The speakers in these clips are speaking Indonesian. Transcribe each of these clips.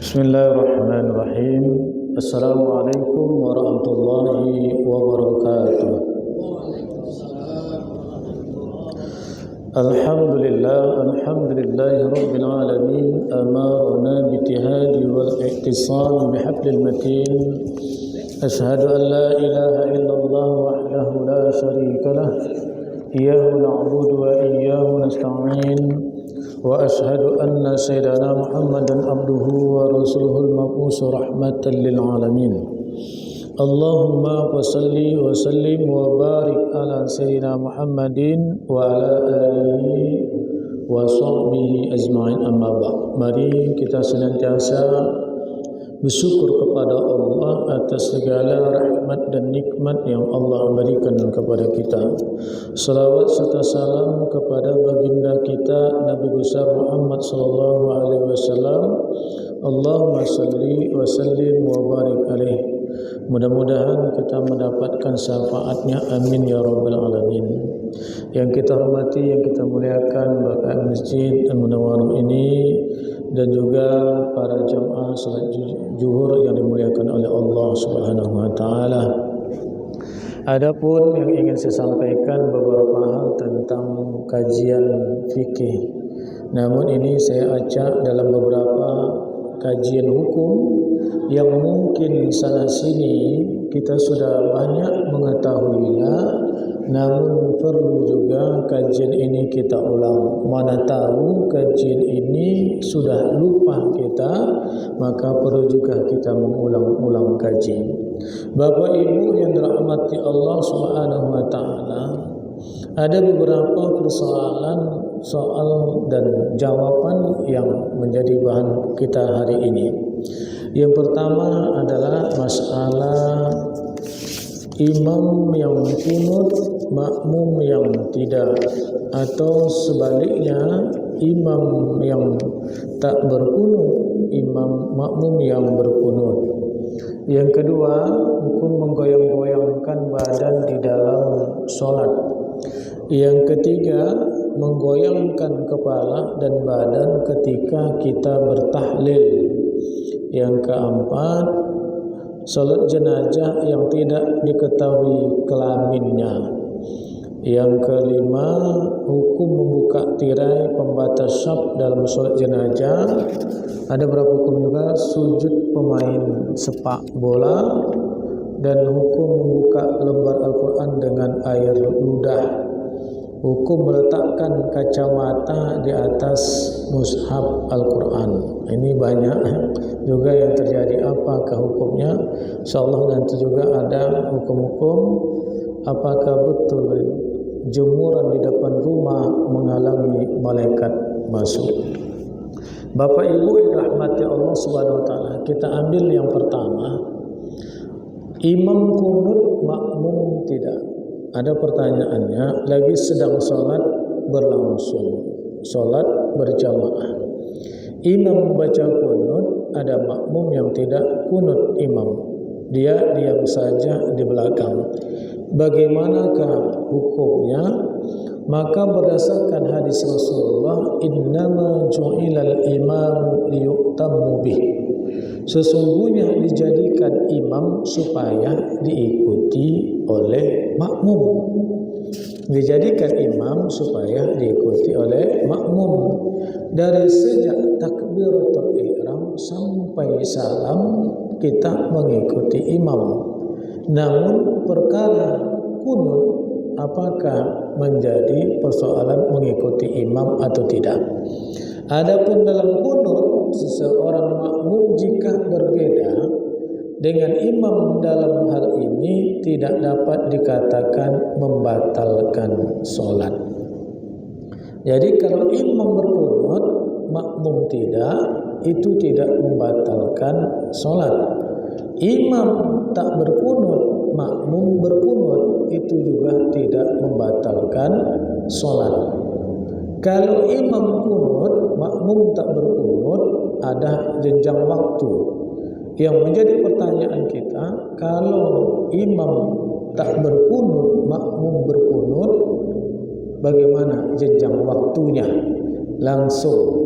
Bismillahirrahmanirrahim. Assalamualaikum warahmatullahi wabarakatuh. Alhamdulillahi rabbil alamin. Amarna bitihadi wal ihtisam bihablil matin. Ashhadu an la ilaha illallah wahdahu la syarika lah. Iyyahu na'budu wa iyyahu nasta'in. وأشهد أن سيدنا محمدا عبده ورسوله المبعوث رحمة للعالمين اللهم صل وسلم وبارك على سيدنا محمد وعلى آله وصحبه أجمعين أما بعد. Mari kita senantiasa bersyukur kepada Allah atas segala rahmat dan nikmat yang Allah berikan kepada kita. Salawat serta salam kepada baginda kita Nabi besar Muhammad sallallahu alaihi wasallam. Allahumma salli wa sallim wa barik alaih. Mudah-mudahan kita mendapatkan syafaatnya, amin ya rabbal alamin. Yang kita hormati, yang kita muliakan Bapak Masjid Al-Munawwarah ini dan juga para jamaah salat zuhur yang dimuliakan oleh Allah Subhanahu wa taala. Adapun yang ingin saya sampaikan beberapa hal tentang kajian fikih. Namun ini saya acak dalam beberapa kajian hukum yang mungkin sana sini kita sudah banyak mengetahuinya, namun perlu juga kajian ini kita ulang. Mana tahu kajian ini sudah lupa kita, maka perlu juga kita mengulang-ulang kaji. Bapak Ibu yang dirahmati Allah Subhanahu wa taala, ada beberapa persoalan soal dan jawaban yang menjadi bahan kita hari ini. Yang pertama adalah masalah imam yang kunut, makmum yang tidak, atau sebaliknya imam yang tak berkunut, imam makmum yang berkunut. Yang kedua, hukum menggoyang-goyangkan badan di dalam sholat. Yang ketiga, menggoyangkan kepala dan badan ketika kita bertahlil. Yang keempat, salat jenazah yang tidak diketahui kelaminnya. Yang kelima, hukum membuka tirai pembatas syaf dalam salat jenazah. Ada beberapa hukum juga, sujud pemain sepak bola, dan hukum membuka lembar Al-Quran dengan air ludah. Hukum meletakkan kacamata di atas mushaf Al-Quran. Ini banyak juga yang terjadi. Apakah hukumnya? InsyaAllah nanti juga ada hukum-hukum. Apakah betul jemuran di depan rumah menghalangi malaikat masuk? Bapak Ibu yang rahmati Allah Subhanahu wa taala, kita ambil yang pertama. Imam kunut, makmum tidak. Ada pertanyaannya, lagi sedang sholat berlangsung, sholat berjamaah. Imam membaca kunut, ada makmum yang tidak kunut imam. Dia diam saja di belakang. Bagaimanakah hukumnya? Maka berdasarkan hadis Rasulullah, innama ju'ilal imam liyu'tammu bih. Sesungguhnya dijadikan imam supaya diikuti oleh makmum. Dijadikan imam supaya diikuti oleh makmum. Dari sejak takbiratul ihram sampai salam kita mengikuti imam. Namun perkara kunut, apakah menjadi persoalan mengikuti imam atau tidak? Adapun dalam kunut, seseorang makmum jika berbeda dengan imam dalam hal ini tidak dapat dikatakan membatalkan sholat. Jadi kalau imam berkunut, makmum tidak, itu tidak membatalkan sholat. Imam tak berkunut, makmum berkunut, itu juga tidak membatalkan sholat. Kalau imam kunut, makmum tak berkunut, ada jenjang waktu. Yang menjadi pertanyaan kita, kalau imam tak berkunut, makmum berkunut, bagaimana jenjang waktunya? Langsung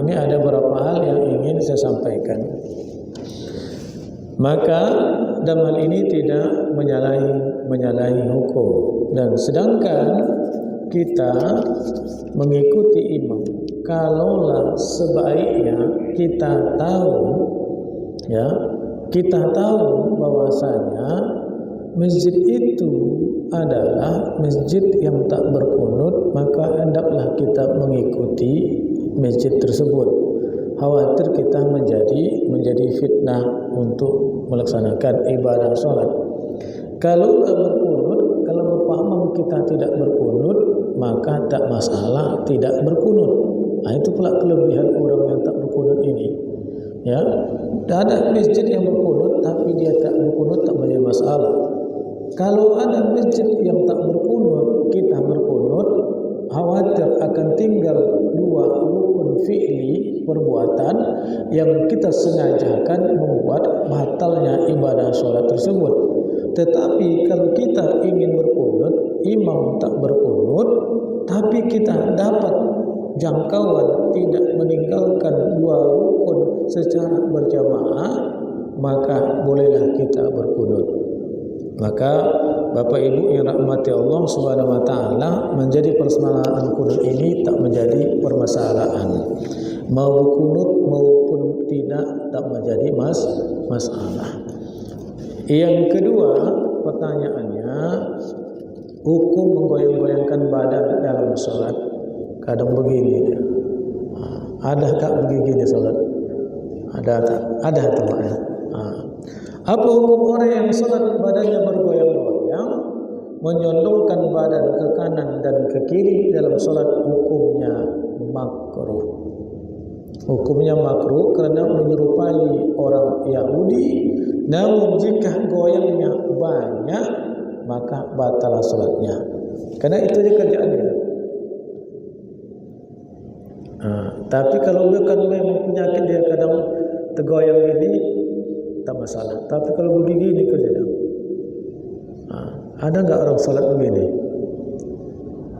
Ini ada beberapa hal yang ingin saya sampaikan. Maka dalam hal ini tidak menyalahi hukum. Dan sedangkan kita mengikuti imam, kalaulah sebaiknya kita tahu bahwasanya masjid itu adalah masjid yang tak berkunut, maka hendaklah kita mengikuti masjid tersebut. Khawatir kita menjadi fitnah untuk melaksanakan ibadah sholat. Kalau berkunut, kalau berpaham kita tidak berkunut, maka tak masalah tidak berkunut. Itu pula kelebihan orang yang tak berkunut ini. Ya, ada masjid yang berkunut tapi dia tak berkunut, tak menjadi masalah. Kalau ada masjid yang tak berkunut, kita berkunut, khawatir akan tinggal dua rukun fi'li perbuatan yang kita sengajakan membuat batalnya ibadah sholat tersebut. Tetapi kalau kita ingin berkunut, imam tak berkunut, tapi kita dapat jangkauan tidak meninggalkan dua rukun secara berjamaah, maka bolehlah kita berkunut. Maka Bapak Ibu yang rahmati Allah Subhanahu wa taala, menjadi permasalahan kunut ini tak menjadi permasalahan. Mau kunut maupun tidak tak menjadi masalah. Yang kedua, pertanyaannya, hukum menggoyang-goyangkan badan dalam sholat. Kadang begini dia. Ada tak begini sholat? Ada tak? Ada tak? Apa hukum orang yang sholat badannya bergoyang-goyang, menyondongkan badan ke kanan dan ke kiri dalam sholat? Hukumnya makruh. Hukumnya makruh kerana menyerupai orang Yahudi. Namun jika goyangnya banyak, maka batal sholatnya. Karena itu dia kerjaannya. Tapi kalau bukan memang penyakit dia kadang tergoyang ini, tak masalah. Tapi kalau begini kerja dia. Ada enggak orang salat begini?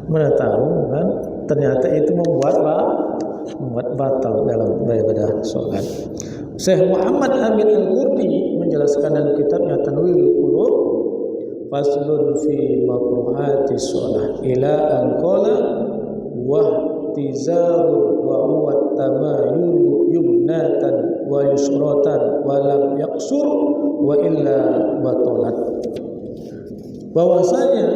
Mana tahu kan? Ternyata itu membuat batal dalam ibadah salat. Syekh Muhammad Amin Al-Qurdi menjelaskan dalam kitabnya Tanwirul Qulub, faslun fi makruhati shalah ila an qala wa tizarun wa huwa tamayul yumnatan wa yusratan wa lam yaqsur wa illa batalat. Bahwasanya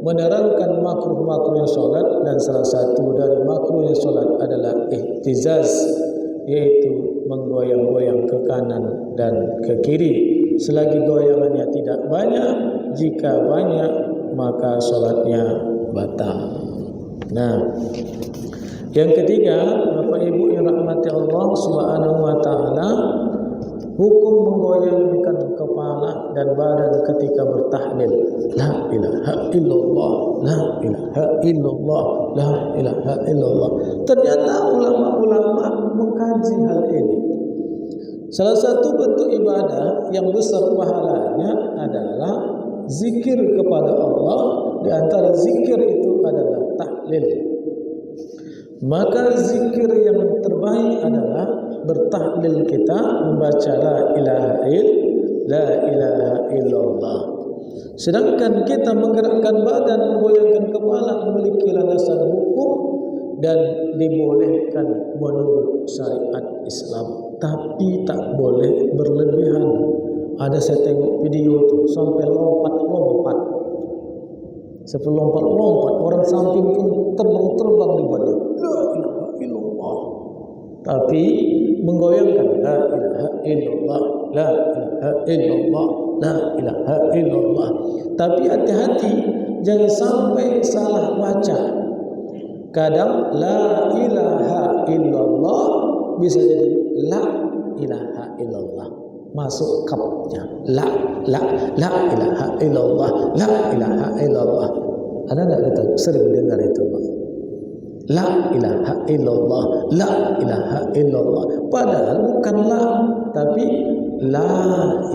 menerangkan makruh-makruhnya salat, dan salah satu dari makruhnya salat adalah ihtizaz, yaitu menggoyang-goyang ke kanan dan ke kiri selagi goyangannya tidak banyak. Jika banyak maka salatnya batal. Nah, yang ketiga, Bapak Ibu yang rahmati Allah Subhanahu wa taala, hukum menggoyangkan kepala dan badan ketika bertahlil. La ilaha illallah, la ilaha illallah, la ilaha illallah. Ternyata ulama-ulama mengkaji hal ini. Salah satu bentuk ibadah yang besar pahalanya adalah zikir kepada Allah. Di antara zikir itu adalah tahlil. Maka zikir yang terbaik adalah bertahlil kita, membaca la ilaha illallah. Sedangkan kita menggerakkan badan, menggoyangkan kepala memiliki landasan hukum dan dibolehkan menurut syariat Islam, tapi tak boleh berlebihan. Ada saya tengok video tu sampai lompat-lompat. Sampai lompat-lompat, orang samping pun terbang di badan. La ilaha illallah. Tapi menggoyangkan la ilaha illallah, la ilaha illallah, la ilaha illallah. Tapi hati-hati jangan sampai salah baca. Kadang la ilaha illallah bisa jadi la ilaha illallah. Masuk kapnya la ilaha illallah, la ilaha illallah. Ada enggak kita sering dengar itu, Pak? La ilaha illallah, la ilaha illallah. Padahal bukan la, tapi la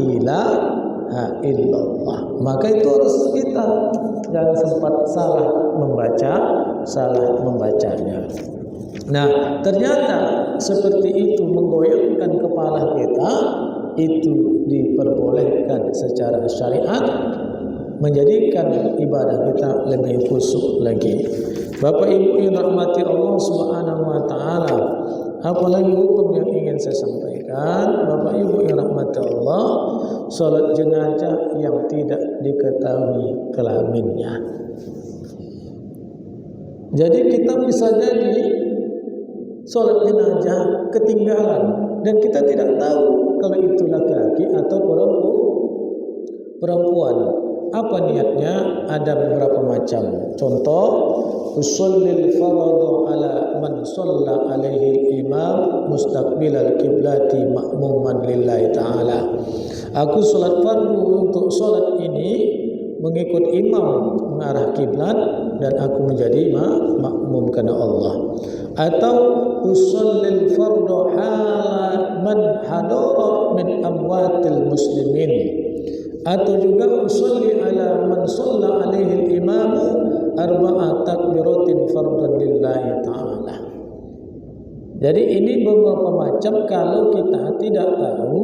ilaha illallah. Maka itu harus kita jangan sempat salah membacanya. Nah, ternyata seperti itu menggoyangkan kepala kita itu diperbolehkan secara syariat, menjadikan ibadah kita lebih khusyuk lagi. Bapak Ibu yang rahmati Allah Subhanahu wa taala, apalagi hukum yang ingin saya sampaikan, Bapak Ibu yang rahmati Allah, salat jenazah yang tidak diketahui kelaminnya. Jadi kita bisa jadi salat jenazah ketinggalan dan kita tidak tahu kalau itu laki-laki atau perempuan. Apa niatnya? Ada beberapa macam. Contoh, usallil fardhu ala man shalla alaihi imam mustaqbilal qiblati ma'muman lillahi ta'ala. Aku salat fardu untuk salat ini mengikut imam mengarah kiblat dan aku menjadi makmum karena Allah. Atau usallil fardhu hala man hadara min amwatil muslimin. Atau juga usolli ala man shalla alaihi al-imam arba'a takbiratin fardhan lillahi ta'ala. Jadi ini beberapa macam kalau kita tidak tahu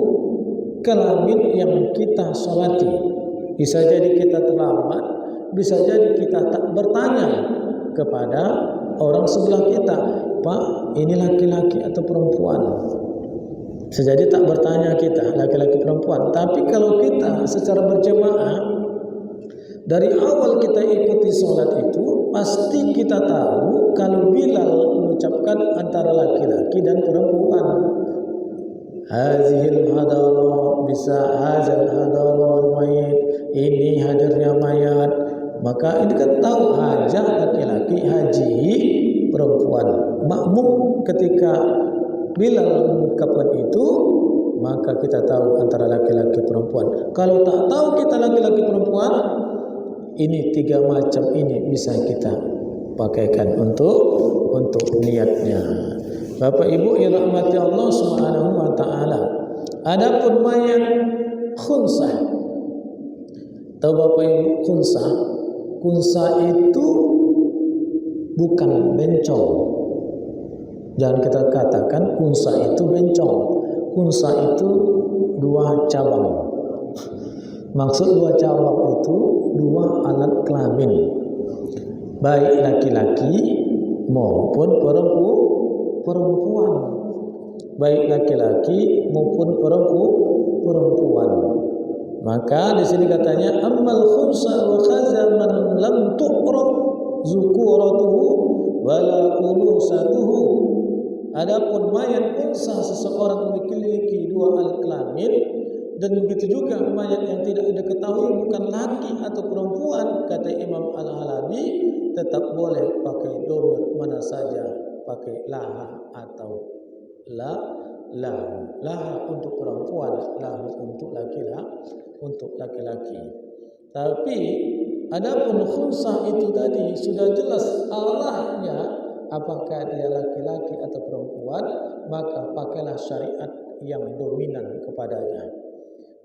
kelamin yang kita salati. Bisa jadi kita terlambat, bisa jadi kita tak bertanya kepada orang sebelah kita, Pak, ini laki-laki atau perempuan? Sejadi tak bertanya kita laki-laki perempuan. Tapi kalau kita secara berjamaah dari awal kita ikuti sholat itu, pasti kita tahu kalau Bilal mengucapkan antara laki-laki dan perempuan. Hazihil hadara bisa hazal hadara mayit, ini hadirnya mayat. Maka ini kan tahu hajah laki-laki, haji perempuan. Makmum ketika Bilal mengungkapkan itu, maka kita tahu antara laki-laki perempuan. Kalau tak tahu kita laki-laki perempuan, ini tiga macam ini bisa kita pakaikan untuk niatnya. Bapak Ibu yang rahmati Allah Subhanahu wa taala. Adapun mayat khunsah. Tahu Bapak Ibu khunsah? Khunsah itu bukan bencong. Jangan kita katakan kunsa itu bencong. Kunsa itu dua cabang. Maksud dua cabang itu dua alat kelamin, baik laki-laki maupun perempuan. Baik laki-laki maupun perempuan. Maka di sini katanya ammal khunsa wa khaza man lam tuqrab zukuratuhu wala unusatuhu. Adapun mayat unsa seseorang memiliki dua alat kelamin, dan begitu juga mayat yang tidak diketahui bukan laki atau perempuan, kata Imam Al-Halabi, tetap boleh pakai domir mana saja, pakai laha atau lahu. Laha untuk perempuan, lahu untuk laki-laki. Tapi adapun khunsa itu tadi sudah jelas Allahnya, apakah dia laki-laki atau perempuan, maka pakailah syariat yang dominan kepadanya.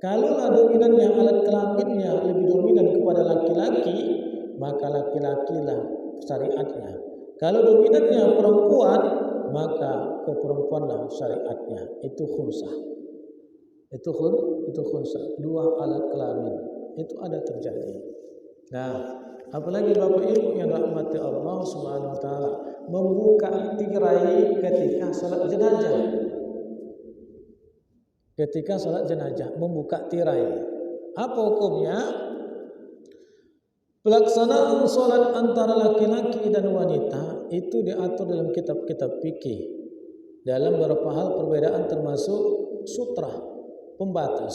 Kalaulah dominannya alat kelaminnya lebih dominan kepada laki-laki, maka laki-lakilah syariatnya. Kalau dominannya perempuan, maka keperempuanlah syariatnya. Itu khunsah. Itu khunsah. Dua alat kelamin itu ada terjadi. Nah, apalagi Bapak Ibu yang rahmati Allah Subhanahu wa taala, membuka tirai ketika salat jenazah. Ketika salat jenazah membuka tirai. Apa hukumnya? Pelaksanaan salat antara laki-laki dan wanita itu diatur dalam kitab-kitab fikih. Dalam beberapa hal perbedaan termasuk sutra, pembatas.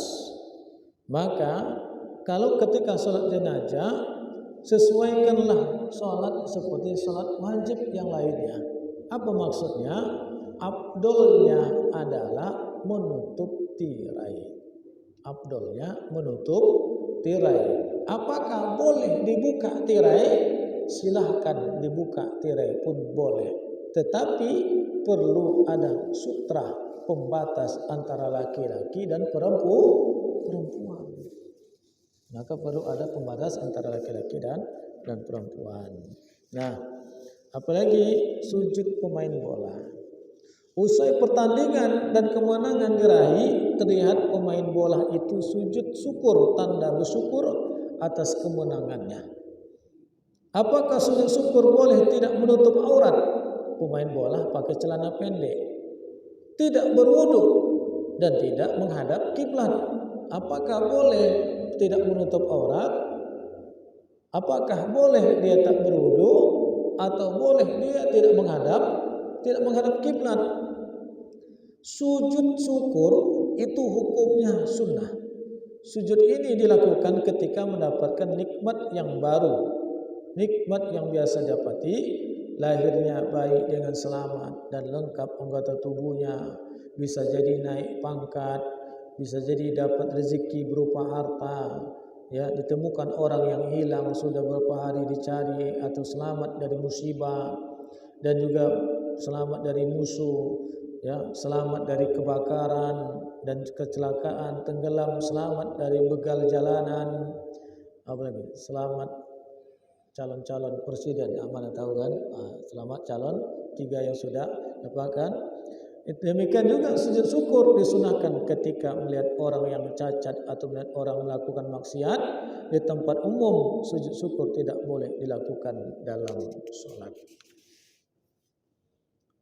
Maka kalau ketika salat jenazah, sesuaikanlah salat seperti salat wajib yang lainnya. Apa maksudnya? Afdolnya adalah menutup tirai. Afdolnya menutup tirai. Apakah boleh dibuka tirai? Silahkan dibuka tirai pun boleh. Tetapi perlu ada sutra pembatas antara laki-laki dan perempuan. Maka perlu ada pembatas antara laki-laki dan perempuan. Nah, Apalagi sujud pemain bola. Usai pertandingan dan kemenangan diraih, terlihat pemain bola itu sujud syukur, tanda bersyukur atas kemenangannya. Apakah sujud syukur boleh tidak menutup aurat? Pemain bola pakai celana pendek, tidak berwudu dan tidak menghadap kiblat. Apakah boleh tidak menutup aurat? Apakah boleh dia tak berwudu atau boleh dia tidak menghadap kiblat? Sujud syukur itu hukumnya sunnah. Sujud ini dilakukan ketika mendapatkan nikmat yang baru, nikmat yang biasa dapati, lahirnya bayi dengan selamat dan lengkap anggota tubuhnya, bisa jadi naik pangkat, bisa jadi dapat rezeki berupa harta, ya, ditemukan orang yang hilang sudah beberapa hari dicari, atau selamat dari musibah dan juga selamat dari musuh, ya, selamat dari kebakaran dan kecelakaan, tenggelam, selamat dari begal jalanan, apalagi selamat calon-calon presiden, mana tahu kan, selamat calon 3 yang sudah dapatkan. Demikian juga sujud syukur disunahkan ketika melihat orang yang cacat atau melihat orang melakukan maksiat di tempat umum. Sujud syukur tidak boleh dilakukan dalam sholat.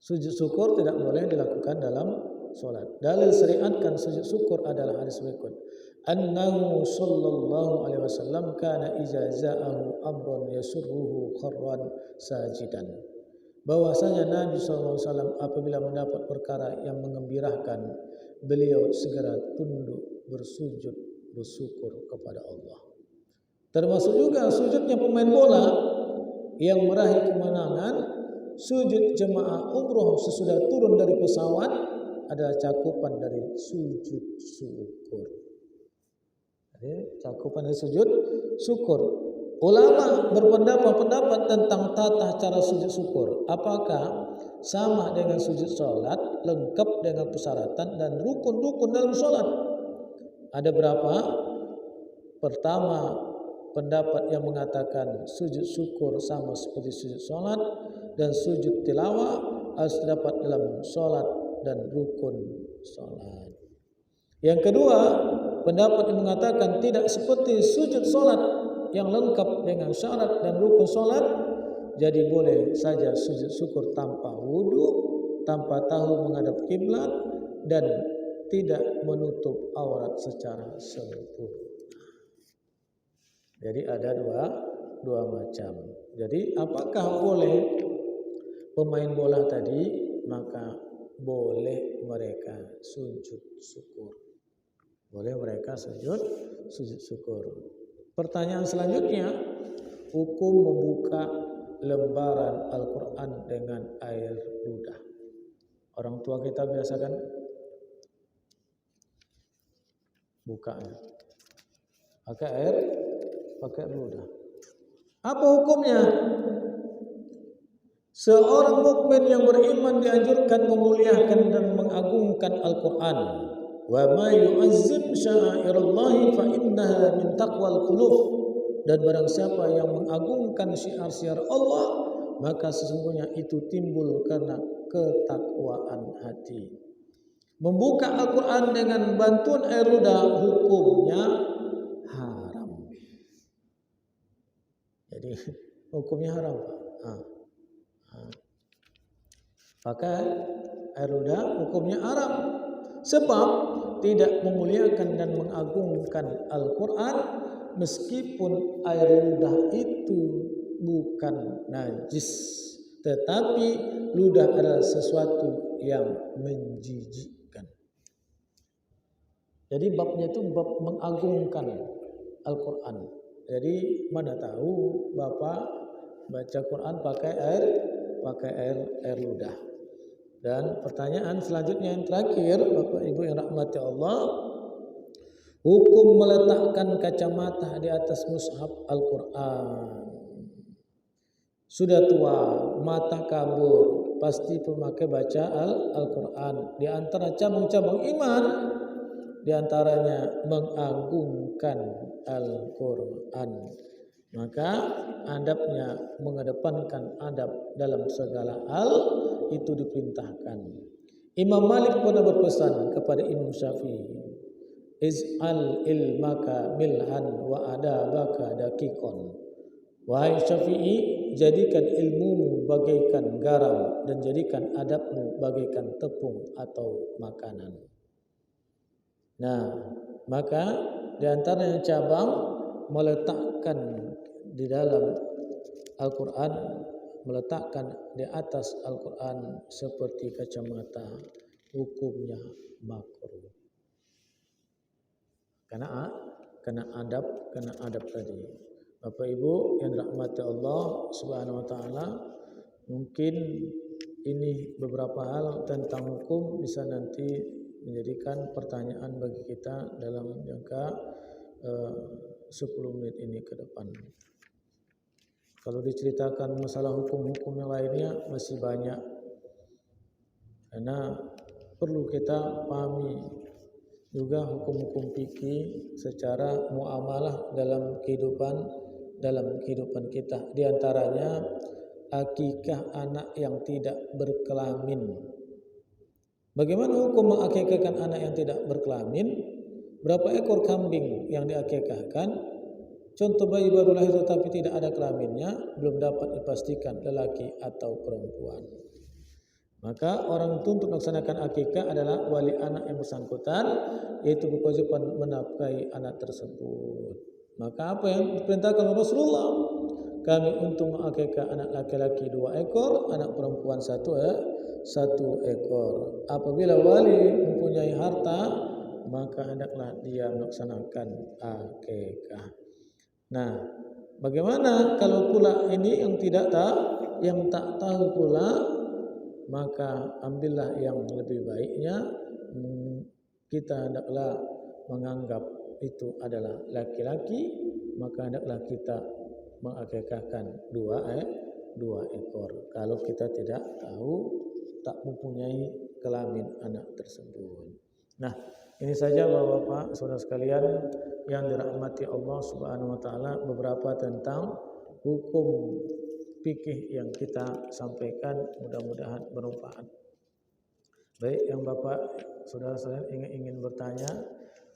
Sujud syukur tidak boleh dilakukan dalam solat. Dalil syariatkan sujud syukur adalah hadis berikut. Annahu sallallahu alaihi wasallam kana iza za'ahu amrun yasurruhu kharran sajidan. Bahwasanya Nabi SAW apabila mendapat perkara yang mengembirakan, beliau segera tunduk bersujud bersyukur kepada Allah. Termasuk juga sujudnya pemain bola yang meraih kemenangan. Sujud jemaah umroh sesudah turun dari pesawat adalah cakupan dari sujud syukur. Jadi, cakupan dari sujud syukur. Ulama berpendapat tentang tata cara sujud syukur. Apakah sama dengan sujud sholat, lengkap dengan persyaratan dan rukun-rukun dalam sholat? Ada berapa? Pertama, pendapat yang mengatakan sujud syukur sama seperti sujud sholat, dan sujud tilawah harus terdapat dalam sholat dan rukun sholat. Yang kedua, pendapat yang mengatakan tidak seperti sujud sholat yang lengkap dengan syarat dan rukun sholat, jadi boleh saja sujud syukur tanpa wudu, tanpa tahu menghadap kiblat, dan tidak menutup aurat secara sempurna. Jadi ada dua macam. Jadi apakah boleh pemain bola tadi? Maka boleh mereka sujud syukur. Boleh mereka sujud syukur. Pertanyaan selanjutnya, hukum membuka lembaran Al-Quran dengan air ludah. Orang tua kita biasakan bukanya pakai ludah. Apa hukumnya? Seorang mukmin yang beriman dianjurkan memuliakan dan mengagungkan Al-Quran. Wa ma yu'azzim sya'airallahi fa innaha min taqwal qulub. Dan barang siapa yang mengagungkan syiar-syiar Allah, maka sesungguhnya itu timbul karena ketakwaan hati. Membuka Al-Quran dengan bantuan air ludah hukumnya haram. Jadi hukumnya haram. Pakai air ludah hukumnya haram. Sebab tidak memuliakan dan mengagungkan Al-Quran meskipun air ludah itu bukan najis, tetapi ludah adalah sesuatu yang menjijikkan. Jadi babnya itu bab mengagungkan Al-Quran. Jadi mana tahu Bapak baca Quran pakai air ludah. Dan pertanyaan selanjutnya yang terakhir, Bapak Ibu yang rahmati Allah, hukum meletakkan kacamata di atas mushaf Al-Quran. Sudah tua, mata kabur, pasti pemakai baca Al-Quran. Di antara cabang-cabang iman, di antaranya mengagungkan Al-Quran. Maka adabnya, mengedepankan adab dalam segala hal itu diperintahkan. Imam Malik pernah berpesan kepada Imam Syafi'i, iz'al ilmaka milhan wa adabaka dakikon. Wahai Syafi'i, jadikan ilmumu bagaikan garam dan jadikan adabmu bagaikan tepung atau makanan. Nah, maka di antara yang cabang meletakkan di dalam Al-Quran, meletakkan di atas Al-Quran seperti kacamata, hukumnya makruh. Karena adab tadi. Bapak Ibu yang dirahmati Allah Subhanahu wa taala, mungkin ini beberapa hal tentang hukum bisa nanti menjadikan pertanyaan bagi kita dalam jangka 10 menit ini ke depan. Kalau diceritakan masalah hukum-hukum yang lainnya masih banyak, karena perlu kita pahami juga hukum-hukum fikih secara muamalah dalam kehidupan kita. Di antaranya akikah anak yang tidak berkelamin. Bagaimana hukum mengakikahkan anak yang tidak berkelamin? Berapa ekor kambing yang diakikahkan? Contoh bayi baru lahir tetapi tidak ada kelaminnya, belum dapat dipastikan lelaki atau perempuan. Maka orang itu untuk melaksanakan akikah adalah wali anak yang bersangkutan, yaitu berkewajiban menafkahi anak tersebut. Maka apa yang diperintahkan oleh Rasulullah? Kami untuk mengakikah anak laki-laki 2 ekor, anak perempuan 1 ekor. Apabila wali mempunyai harta, maka hendaklah dia melaksanakan akikah. Nah, bagaimana kalau pula ini yang tak tahu pula, maka ambillah yang lebih baiknya. Kita hendaklah menganggap itu adalah laki-laki, maka hendaklah kita mengakikahkan 2 ekor. Kalau kita tidak tahu, tak mempunyai kelamin anak tersebut. Nah, ini saja Bapak-bapak, saudara sekalian yang dirahmati Allah Subhanahu wa taala, beberapa tentang hukum fikih yang kita sampaikan, mudah-mudahan bermanfaat. Baik, yang Bapak saudara sekalian ingin bertanya,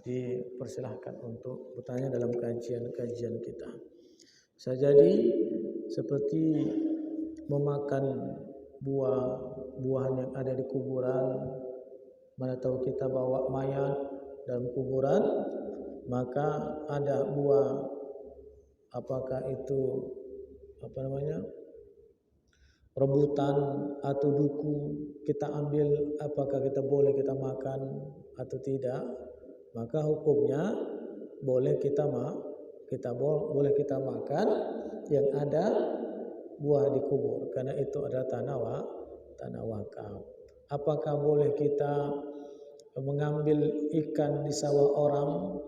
dipersilahkan untuk bertanya dalam kajian kita. Bisa jadi seperti memakan buah-buahan yang ada di kuburan. Mana tahu kita bawa mayat dalam kuburan, maka ada buah, apakah itu rebutan atau duku, kita ambil, apakah kita boleh kita makan atau tidak? Maka hukumnya boleh kita makan yang ada buah di kubur, karena itu adalah tanah wakaf. Apakah boleh kita mengambil ikan di sawah orang?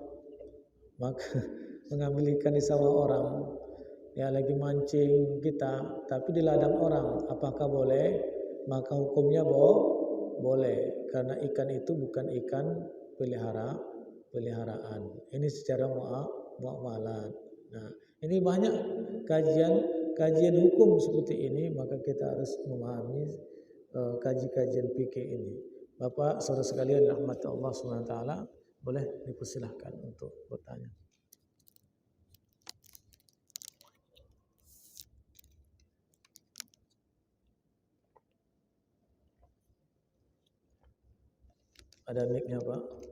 Maka mengambil ikan di sawah orang, ya lagi mancing kita, tapi di ladang orang, apakah boleh? Maka hukumnya boleh, karena ikan itu bukan ikan peliharaan. Ini secara muamalat. Nah, ini banyak kajian hukum seperti ini, maka kita harus memahami kajian fikih ini. Bapak saudara sekalian rahmat Allah SWT, boleh dipersilahkan untuk bertanya. Ada mic-nya Pak?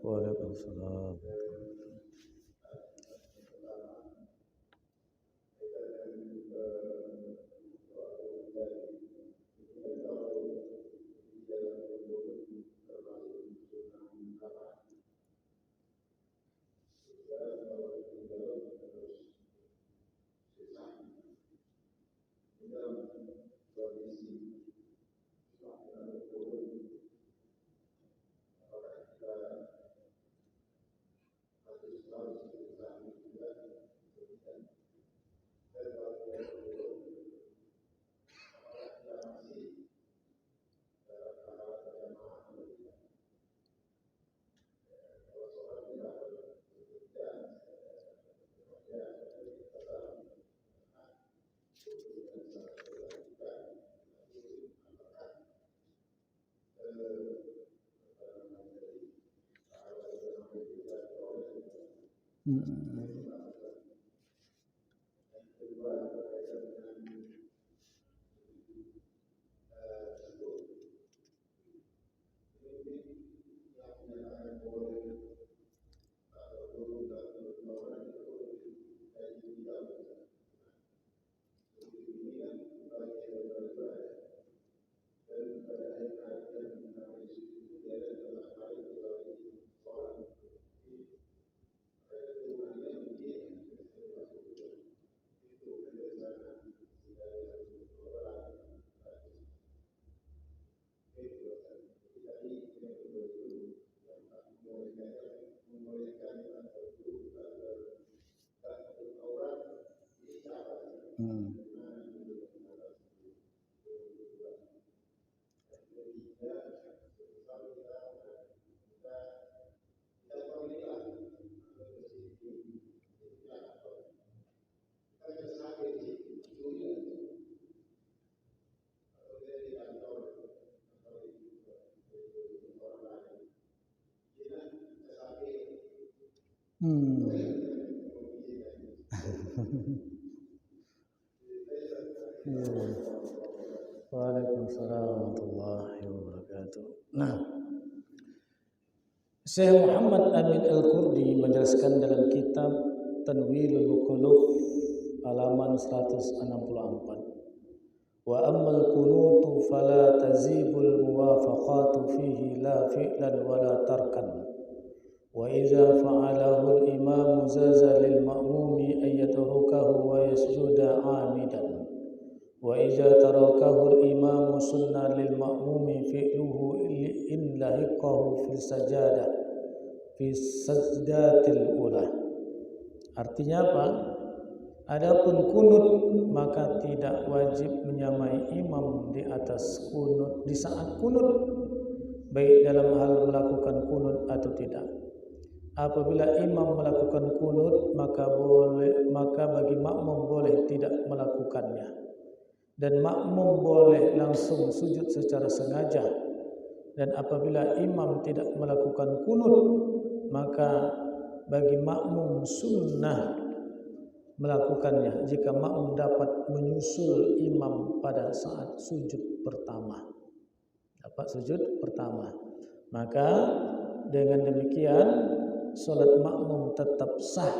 Waalaikumsalam. Hmm. Hmm. Hmm. Hmm. Waalaikumsalam warahmatullahi wabarakatuh. Nah, Syekh Muhammad Amin Al-Qurdi menjelaskan dalam kitab Tanwirul Qulub halaman 164. Wa ammal kunutu fala tazibul muwafaqatu fihi la fi'lan wala tarkan. Wa idza fa'alahu al-imam zaza lil ma'mumi ay yatrukahu wa yasjuda 'amidan. Wa idza tarakahu al-imam sunnah lil ma'mumi fi'luhu in lahiqahu fi sajadah fi sajdatil ula. Artinya apa? Adapun kunut maka tidak wajib menyamai imam di atas kunut di saat kunut, baik dalam hal melakukan kunut atau tidak. Apabila imam melakukan kunut maka bagi makmum boleh tidak melakukannya, dan makmum boleh langsung sujud secara sengaja. Dan apabila imam tidak melakukan kunut maka bagi makmum sunnah melakukannya jika makmum dapat menyusul imam pada saat sujud pertama. Maka dengan demikian salat makmum tetap sah.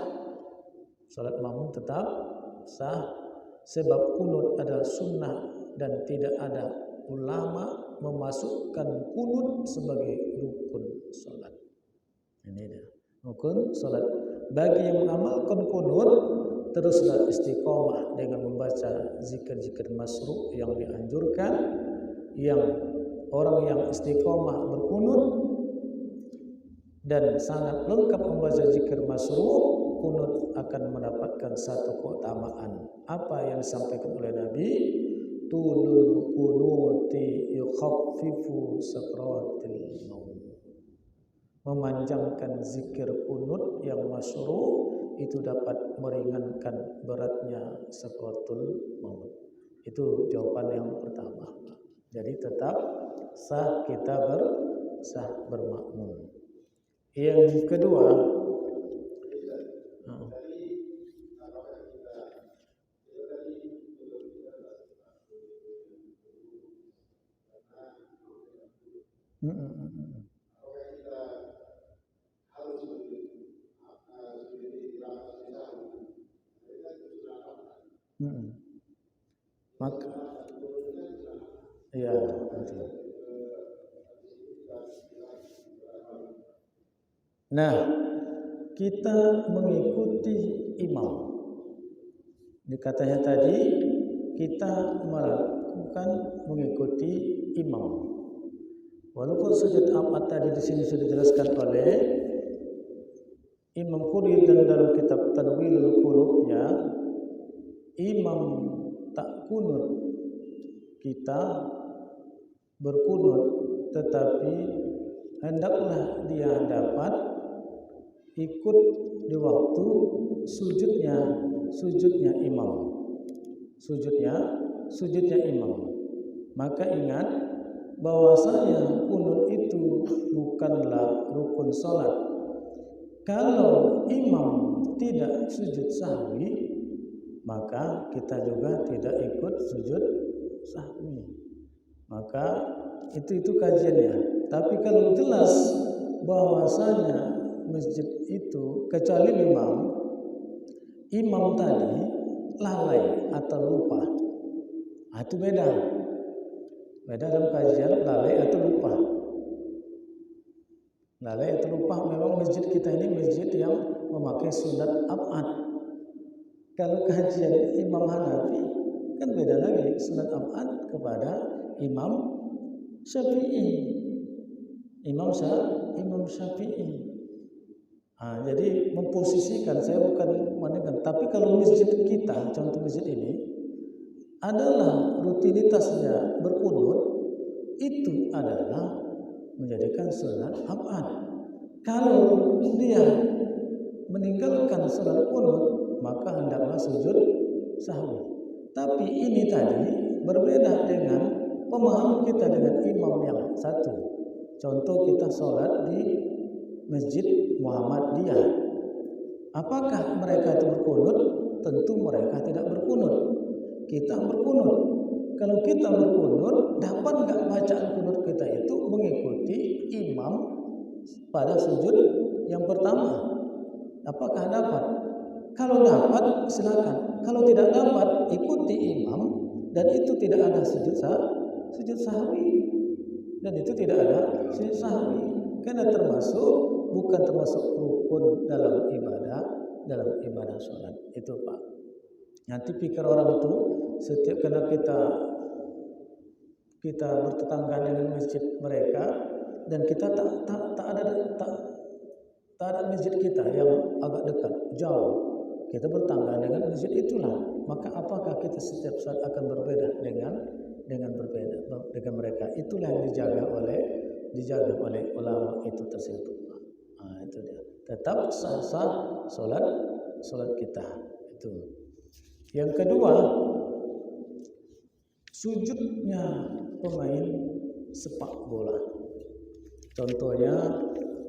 Sebab kunut adalah sunnah dan tidak ada ulama memasukkan kunut sebagai rukun salat. Ini dia, rukun salat. Bagi yang mengamalkan kunut, teruslah istiqomah dengan membaca zikir-zikir masru' yang dianjurkan. Yang orang yang istiqomah berkunut dan sangat lengkap membaca zikir masru', kunut akan mendapatkan satu keutamaan. Apa yang disampaikan oleh Nabi? Tulul kunuti yukhaffifu sakratil maut. Memanjangkan zikir kunut yang masyru' itu dapat meringankan beratnya sakratul maut. Itu jawaban yang pertama. Jadi tetap sah kita bermakmum. Yang kedua, maka ya betul. Nah, kita mengikuti imam. Dikatanya tadi kita mengikuti imam. Walaupun sujud amat tadi di sini sudah dijelaskan oleh Imam Qurdi dalam kitab Tanwirul Qulubnya, imam tak kunut, kita berkunut, tetapi hendaklah dia dapat ikut di waktu sujudnya imam. Maka ingat bahwasanya kunut itu bukanlah rukun salat. Kalau imam tidak sujud sahwi, maka kita juga tidak ikut sujud sahwi. Maka itu kajiannya. Tapi kalau jelas bahwasanya masjid itu kecuali imam tadi lalai atau lupa, itu beda dalam kajian lalai atau lupa. Lalai atau lupa, memang masjid kita ini masjid yang memakai sunat ab'ad. Kalau kajian Imam Hanafi kan beda lagi, sunat ab'ad kepada Imam Syafi'i. Imam Syafi'i. Jadi memposisikan, saya bukan menentukan, tapi kalau masjid kita, contoh masjid ini adalah rutinitasnya berkunut, itu adalah menjadikan salat ab'ad. Kalau dia meninggalkan salat kunut, maka hendaklah sujud sahwi. Tapi ini tadi berbeda dengan pemahaman kita dengan imam yang satu. Contoh kita salat di Masjid Muhammadiyah. Apakah mereka itu berkunut? Tentu mereka tidak berkunut. Kita berkunut. Kalau kita berkunut, dapat nggak bacaan kunut kita itu mengikuti imam pada sujud yang pertama? Apakah dapat? Kalau dapat, silakan. Kalau tidak dapat, ikuti imam, dan itu tidak ada sujud sahwi, dan itu tidak ada sujud sahwi, karena bukan termasuk rukun dalam ibadah sholat. Itu Pak. Nanti pikir orang itu setiap karena kita bertetangga dengan masjid mereka, dan kita tak ada masjid kita yang agak dekat, jauh. Kita bertetangga dengan masjid itulah. Maka apakah kita setiap saat akan berbeda dengan mereka? Itulah yang dijaga oleh ulama itu tersebut. Itu dia. Tetap sah salat kita. Itu. Yang kedua, sujudnya pemain sepak bola. Contohnya,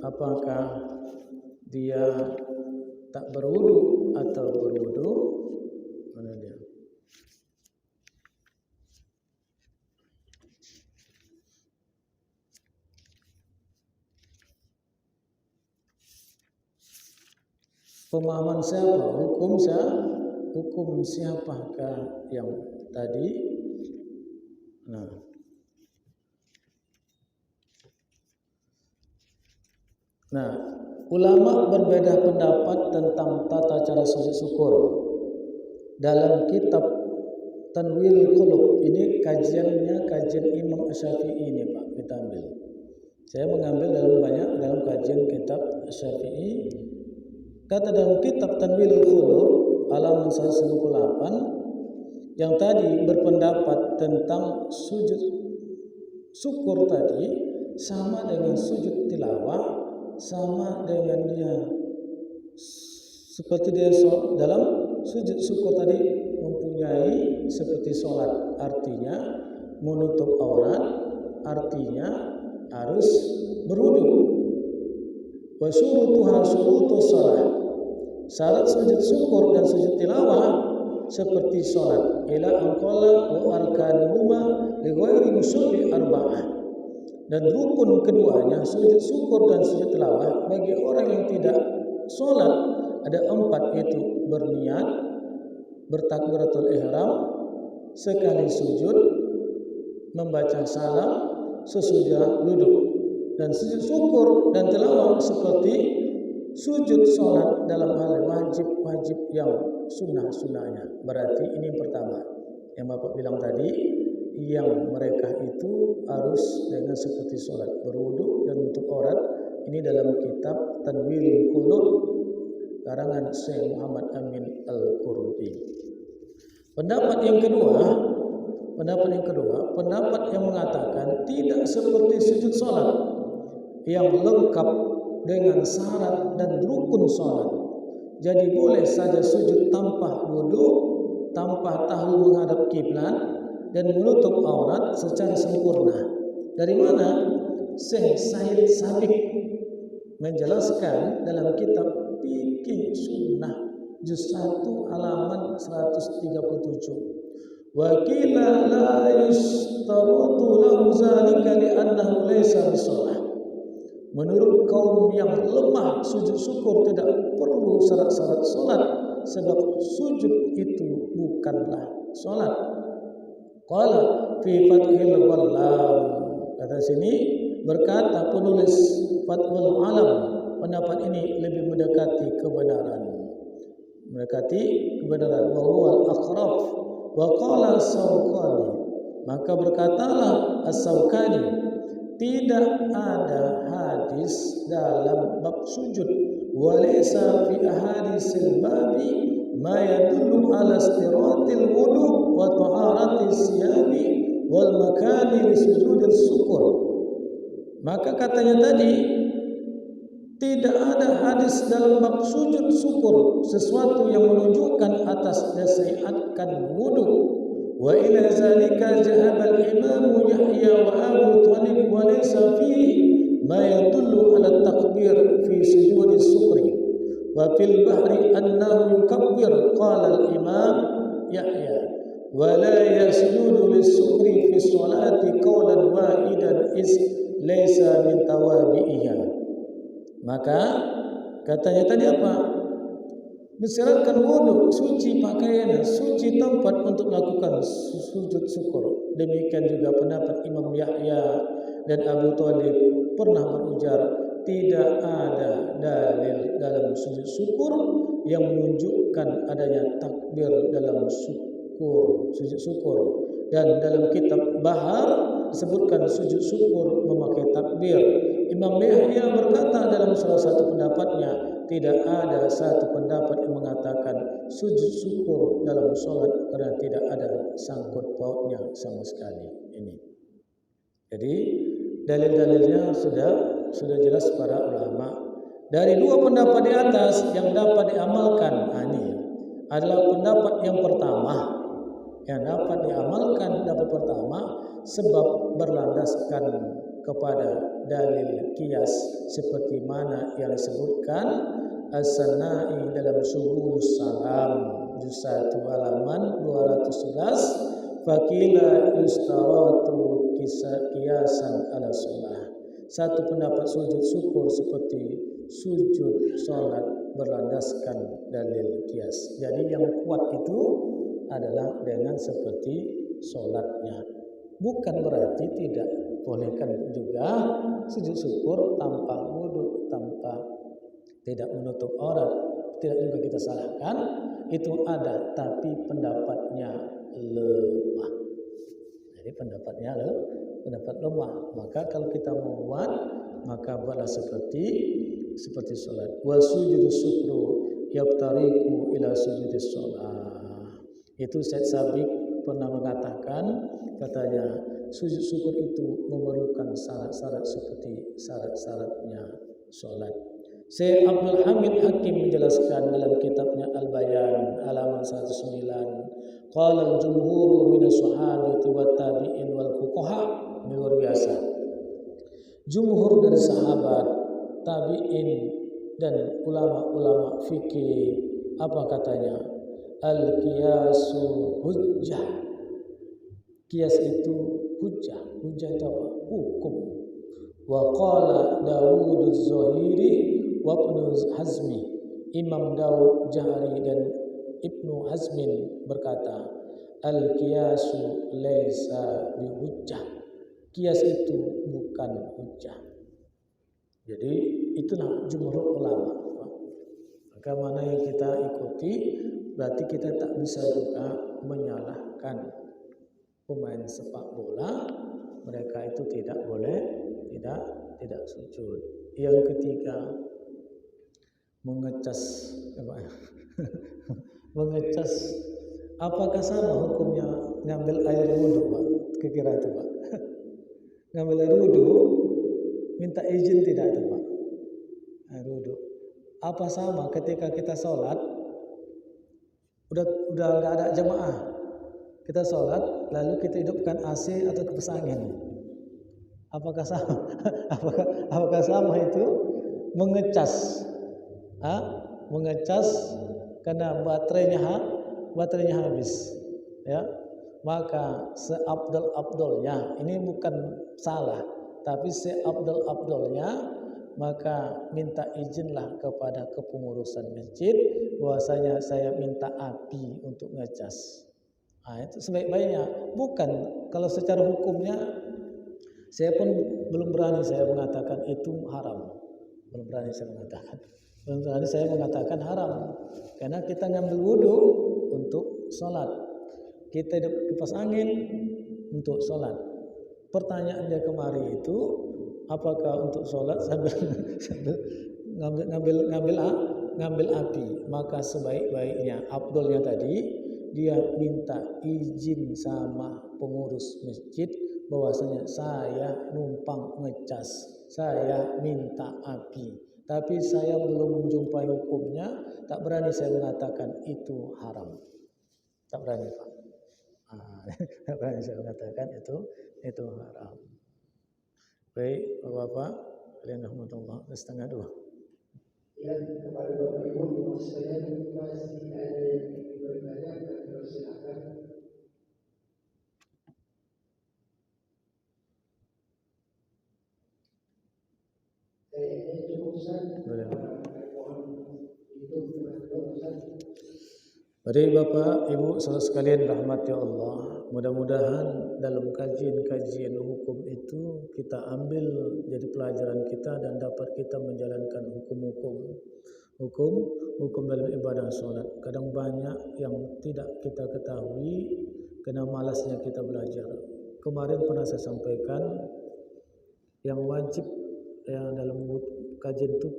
apakah dia tak berwudu atau berwudu? Mana dia? Pemahaman siapa? Hukum siapakah yang tadi? Nah, ulama berbeda pendapat tentang tata cara sujud syukur. Dalam kitab Tanwirul Qulub, ini kajian Imam Syafi'i ini Pak, kita ambil. Saya mengambil dalam kajian kitab Syafi'i. Kata dalam kitab Tanwirul Qulub halaman 198 yang tadi berpendapat tentang sujud syukur tadi sama dengan sujud tilawah, sama dengan dia seperti dia dalam sujud syukur tadi mempunyai seperti sholat, artinya menutup aurat, artinya harus berwudu. Wa syurutuha syurutus shalah. Syarat sujud syukur dan sujud tilawah seperti sholat. Ila anqala wa arkanuhuma li ghairi musalli arba'ah. Dan rukun keduanya sujud syukur dan sujud tilawah bagi orang yang tidak sholat ada 4, yaitu berniat, bertakbiratul ihram, sekali sujud, membaca salam sesudah duduk. Dan sujud syukur dan tilawah seperti sujud sholat dalam hal wajib yang sunnahnya. Berarti ini yang pertama yang Bapak bilang tadi, yang mereka itu harus dengan seperti sholat, berwudu dan menutup aurat. Ini dalam kitab Tanwirul Qulub karangan Syekh Muhammad Amin Al-Qurtubi. Pendapat yang kedua, pendapat yang mengatakan tidak seperti sujud sholat yang lengkap dengan syarat dan rukun sholat. Jadi boleh saja sujud tanpa wudu, tanpa tahu menghadap kiblat, dan menutup aurat secara sempurna. Dari mana? Syekh Said Sabiq menjelaskan dalam kitab fikih sunnah juz 1 halaman 137. Wa qila la yustarutu lahu zalika li'annahu laysa bisalah. Menurut kaum yang lemah, sujud syukur tidak perlu syarat-syarat salat sebab sujud itu bukanlah salat. Qala fi Fathil Ghallam, kata sini berkata penulis Fathul Alam, pendapat ini lebih mendekati kebenaran. Wa huwa al-aqrab. Wa qala As-Sawqani, maka berkatalah As-Sawqani, tidak ada hadis dalam bab sujud walaysa fi ahadisil babi ma yadullu ala istiratil wudu wa taharatis siyabi wal makani li sujudil syukur. Maka katanya tadi tidak ada hadis dalam bab sujud syukur sesuatu yang menunjukkan atas nasihatkan wudu. Wa ila zalika jahaba al-imam Yahya wa Abu Talib wa laysa fihi ma yadullu ala takbir fi sujud syukri wa fil bahri annahu yukabbir. Qala al-imam Yahya wa la yasjudu lis-syukri fi sholati qawlan wahidan is laysa min tawabi'iha. Maka katanya tadi apa? Bersyaratkan wudu, suci pakaian, suci tempat untuk melakukan sujud syukur. Demikian juga pendapat Imam Yahya dan Abu Talib pernah berujar tidak ada dalil dalam sujud syukur yang menunjukkan adanya takbir dalam sujud syukur. Dan dalam kitab Bahar disebutkan sujud syukur memakai takbir. Imam Yahya berkata dalam salah satu pendapatnya, tidak ada satu pendapat yang mengatakan sujud syukur dalam sholat karena tidak ada sangkut pautnya sama sekali. Ini. Jadi dalil-dalilnya sudah jelas para ulama. Dari dua pendapat di atas yang dapat diamalkan, ini adalah pendapat yang pertama. Yang dapat diamalkan dapat pertama sebab berlandaskan kepada dalil qiyas seperti mana yang disebutkan As-Sana'i dalam Subulus Salam juz 1 halaman 211, faqila yustaratu qiyasan ala shalah. Satu pendapat sujud syukur seperti sujud salat berlandaskan dalil qiyas. Jadi yang kuat itu adalah dengan seperti salatnya. Bukan berarti tidak bolehkan juga sujud syukur tanpa wudu, tanpa tidak menutup aurat, tidak juga kita salahkan, itu ada, tapi pendapatnya lemah. Jadi pendapat lemah. Maka kalau kita mau buat, maka buatlah seperti salat. Wa sujudu syukru yabtariku ila sujudis shalah. Itu Syekh Sabiq pernah mengatakan, katanya sujud syukur itu memerlukan syarat-syarat seperti syarat-syaratnya sholat. Syekh Abdul Hamid Hakim menjelaskan dalam kitabnya Al-Bayan halaman 109, qala al-jumhur min as-sahabati wat tabi'in wal fuqaha. Ini luar biasa. Jumhur dari sahabat, tabi'in dan ulama-ulama fikih apa katanya? Al-qiyasu hujjah. Qiyas itu hujjah. Hujjah itu apa? Hukum. Wa qala Dawud az-Zahiri wa Ibnu Hazmi. Imam Dawud Jahari dan Ibnu Hazmin berkata, al-qiyasu laisa bihujjah. Qiyas itu bukan hujjah. Jadi itulah jumhur ulama. Maka mana yang kita ikuti, berarti kita tak bisa juga menyalahkan pemain sepak bola. Mereka itu tidak boleh tidak sujud. Yang ketiga, mengecas mengecas. Apakah sama hukumnya ngambil air wudhu, Pak? Kira-kira itu, Pak. Ngambil air wudhu, minta izin tidak itu, Pak? Air wudhu. Apa sama ketika kita sholat, udah nggak ada jamaah, kita sholat lalu kita hidupkan AC atau kipas angin, apakah sama? apakah sama itu mengecas mengecas karena baterainya habis, ya. Maka seabdol-abdolnya, ini bukan salah, tapi seabdol-abdolnya, maka minta izinlah kepada kepengurusan masjid bahwasanya saya minta api untuk ngecas. Nah, itu sebaik-baiknya. Bukan kalau secara hukumnya saya pun belum berani saya mengatakan itu haram. Belum berani saya mengatakan. Belum berani saya mengatakan haram. Karena kita ngambil wudhu untuk sholat. Kita hidup kipas angin untuk sholat. Pertanyaannya kemari itu, apakah untuk sholat sambil ngambil api? Maka sebaik-baiknya abdolnya tadi dia minta izin sama pengurus masjid bahwasanya saya numpang ngecas, saya minta api. Tapi saya belum menjumpai hukumnya, tak berani saya mengatakan itu haram. Tak berani, Pak. Tak berani saya mengatakan itu haram. Baik, Bapak, kalian rahmatullah, 1:30. Ya, kepada Bapak Ibu, saya masih ada yang ingin bertanya, dan silakan. Kayaknya cukup saja. Mari Bapak, Ibu, saudara sekalian rahmati Allah. Mudah-mudahan dalam kajian-kajian hukum itu kita ambil jadi pelajaran kita dan dapat kita menjalankan hukum dalam ibadah sholat. Kadang banyak yang tidak kita ketahui karena malasnya kita belajar. Kemarin pernah saya sampaikan yang wajib yang dalam kajian itu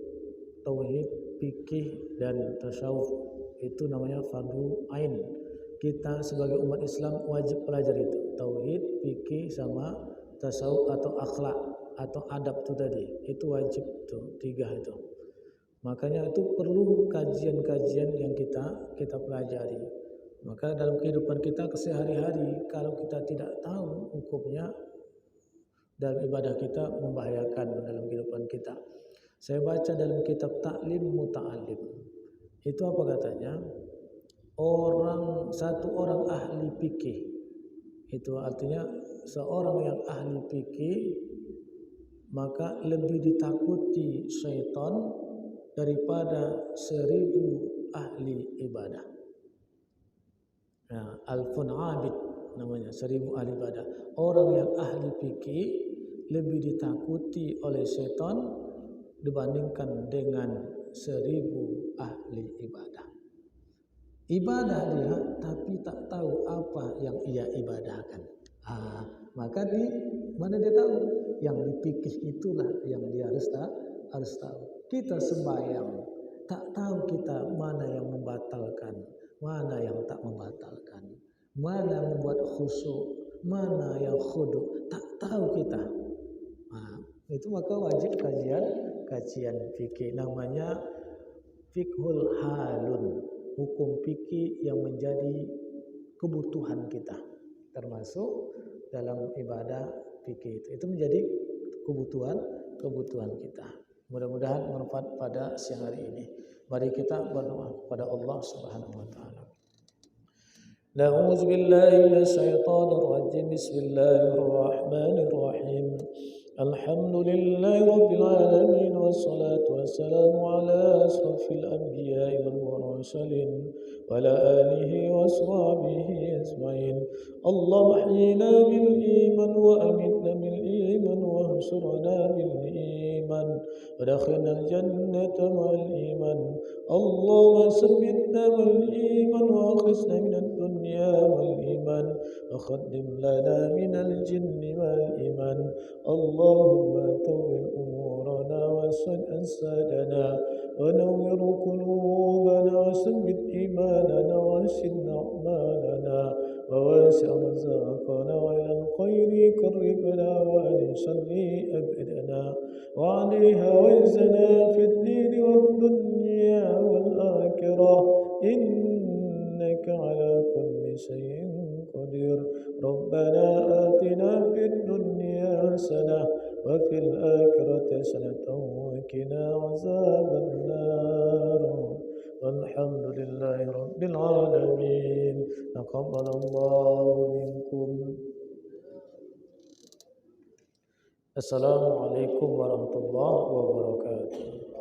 tauhid, fikih dan tasawuf. Itu namanya fardu ain. Kita sebagai umat Islam wajib pelajari itu. Tauhid, fikih sama tasawuf atau akhlak atau adab itu tadi. Itu wajib tuh, 3 itu. Makanya itu perlu kajian-kajian yang kita pelajari. Maka dalam kehidupan kita sehari-hari kalau kita tidak tahu hukumnya dalam ibadah kita membahayakan dalam kehidupan kita. Saya baca dalam kitab Ta'lim Muta'alim. Itu apa katanya? Satu orang ahli fikih. Itu artinya seorang yang ahli fikih maka lebih ditakuti syaitan daripada 1000 ahli ibadah. Nah, alfun abid namanya, 1000 ahli ibadah. Orang yang ahli fikih lebih ditakuti oleh syaitan dibandingkan dengan 1000 ahli ibadah. Ibadah dia tapi tak tahu apa yang ia ibadahkan. Maka di mana dia tahu? Yang dipikir itulah yang dia harus tahu. Kita sembahyang tak tahu kita mana yang membatalkan, mana yang tak membatalkan, mana membuat khusyuk, mana yang khudu, tak tahu kita. Itu maka wajib kajian fikih, namanya fiqhul halun, hukum fikih yang menjadi kebutuhan kita, termasuk dalam ibadah fikih itu menjadi kebutuhan kita. Mudah-mudahan bermanfaat pada siang hari ini. Mari kita berdoa kepada Allah Subhanahu wa taala. Na'udzu billahi minasyaitonir rajim. Bismillahirrahmanirrahim. Alhamdulillahi rabbil alamin wassalatu wassalamu ala asrafil anbiya'i wal mursalin wa ala alihi wa sahbihi ajma'in. Allahumma ahyina bil iman wa amitna bil iman wa hsurna bil iman wa dakhilna al jannata ma'al iman. Allahumma sabbitna bil iman wa akhrisna min ad-dunya wal iman wa khaddim lana min al jinni wal iman. اللهم طول أمورنا واسد أجسادنا ونور قلوبنا وثبت إيماننا واشد أعمالنا وواسع رزقنا وإلى الخير قربنا وعن الشر أبعدنا وعليها وعزنا في الدين والدنيا والآخرة إنك على كل شيء قدير. ربنا آتنا في الدنيا حسنة وفي الآخرة حسنة وقنا عذاب النار. walhamdulillahi rabbil alamin. Taqabbalallahu minkum. Assalamualaikum warahmatullahi wabarakatuh.